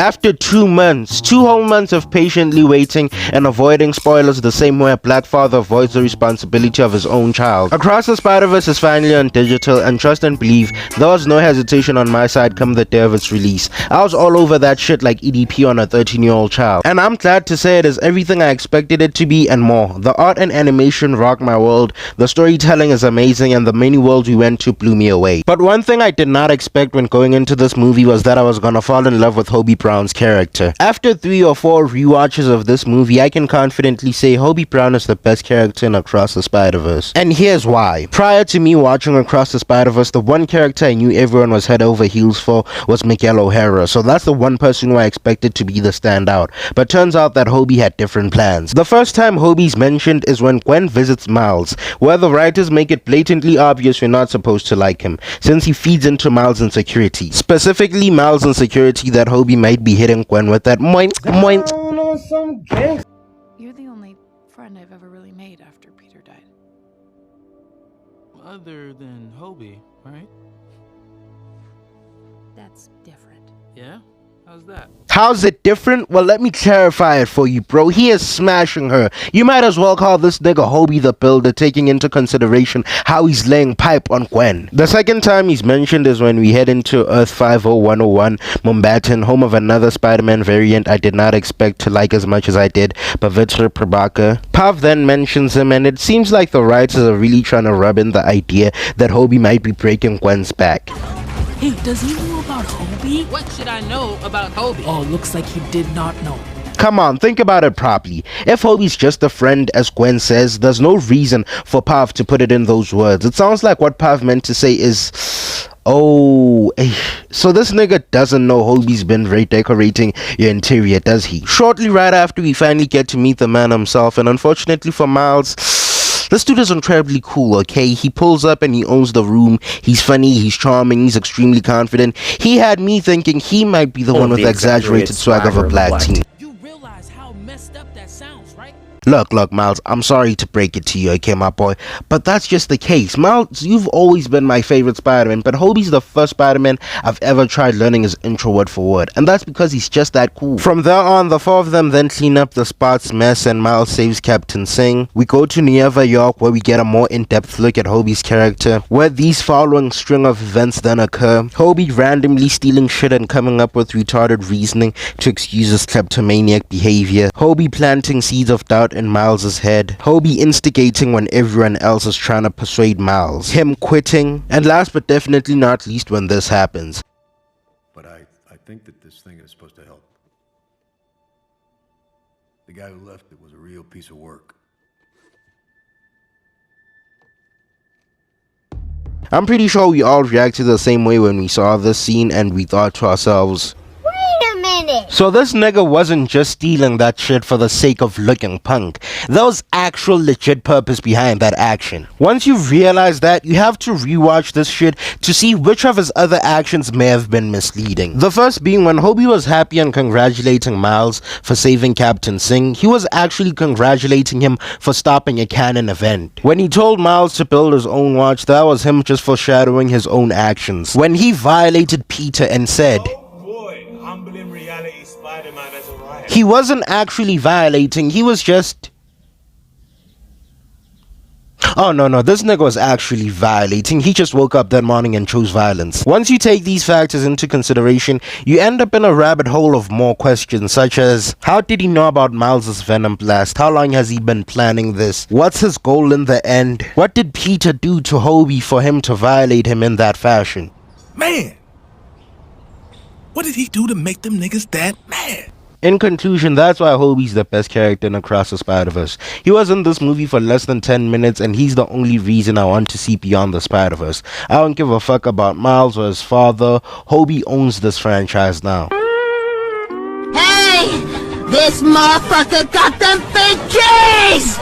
After 2 months, 2 whole months of patiently waiting and avoiding spoilers the same way a black father avoids the responsibility of his own child, Across the Spider-Verse is finally on digital, and trust and believe, there was no hesitation on my side come the day of its release. I was all over that shit like EDP on a 13-year-old child, and I'm glad to say it is everything I expected it to be and more. The art and animation rock my world, the storytelling is amazing, and the many worlds we went to blew me away. But one thing I did not expect when going into this movie was that I was gonna fall in love with Hobie Brown's character. After 3 or 4 rewatches of this movie, I can confidently say Hobie Brown is the best character in Across the Spider-Verse. And here's why. Prior to me watching Across the Spider-Verse, the one character I knew everyone was head over heels for was Miguel O'Hara, so that's the one person who I expected to be the standout. But turns out that Hobie had different plans. The first time Hobie's mentioned is when Gwen visits Miles, where the writers make it blatantly obvious we're not supposed to like him, since he feeds into Miles' insecurity. Specifically Miles' insecurity that Hobie might be hitting Gwen with that moink moink. You're the only friend I've ever really made after Peter died. Other than Hobie, right? That's different. Yeah? How's that? How's it different? Well, let me clarify it for you, bro. He is smashing her. You might as well call this nigga Hobie the Builder, taking into consideration how he's laying pipe on Gwen. The second time he's mentioned is when we head into Earth 50101, Mumbattan, home of another Spider-Man variant I did not expect to like as much as I did, Pavitra Prabhakar. Pav then mentions him, and it seems like the writers are really trying to rub in the idea that Hobie might be breaking Gwen's back. Hey, does he know about Hobie? What should I know about Hobie? Oh, looks like he did not know. Come on, think about it properly. If Hobie's just a friend, as Gwen says, there's no reason for Pav to put it in those words. It sounds like what Pav meant to say is, oh, so this nigga doesn't know Hobie's been redecorating your interior, does he? Shortly right after, we finally get to meet the man himself, and unfortunately for Miles, this dude is incredibly cool, okay? He pulls up and he owns the room. He's funny, he's charming, he's extremely confident. He had me thinking he might be the one with the exaggerated swag of a black teen. You realize how messed up that sounds, right? Look, Miles, I'm sorry to break it to you, okay, my boy, but that's just the case. Miles, you've always been my favorite Spider-Man, but Hobie's the first Spider-Man I've ever tried learning his intro word for word, and that's because he's just that cool. From there on, the 4 of them then clean up the spot's mess, and Miles saves Captain Singh. We go to Nueva York, where we get a more in-depth look at Hobie's character, where these following string of events then occur. Hobie randomly stealing shit and coming up with retarded reasoning to excuse his kleptomaniac behavior. Hobie planting seeds of doubt in Miles' head. Hobie instigating when everyone else is trying to persuade Miles. Him quitting. And last but definitely not least, when this happens. But I think that this thing is supposed to help. The guy who left it was a real piece of work. I'm pretty sure we all reacted the same way when we saw this scene, and we thought to ourselves, so this nigga wasn't just stealing that shit for the sake of looking punk. There was actual legit purpose behind that action. Once you realize that, you have to rewatch this shit to see which of his other actions may have been misleading. The first being when Hobie was happy and congratulating Miles for saving Captain Singh, he was actually congratulating him for stopping a canon event. When he told Miles to build his own watch, that was him just foreshadowing his own actions. When he violated Peter and said, he wasn't actually violating, he was just... Oh no, this nigga was actually violating. He just woke up that morning and chose violence. Once you take these factors into consideration, you end up in a rabbit hole of more questions, such as, how did he know about Miles' Venom Blast? How long has he been planning this? What's his goal in the end? What did Peter do to Hobie for him to violate him in that fashion? Man! What did he do to make them niggas that mad? In conclusion, that's why Hobie's the best character in Across the Spider-Verse. He was in this movie for less than 10 minutes, and he's the only reason I want to see Beyond the Spider-Verse. I don't give a fuck about Miles or his father. Hobie owns this franchise now. Hey! This motherfucker got them big keys!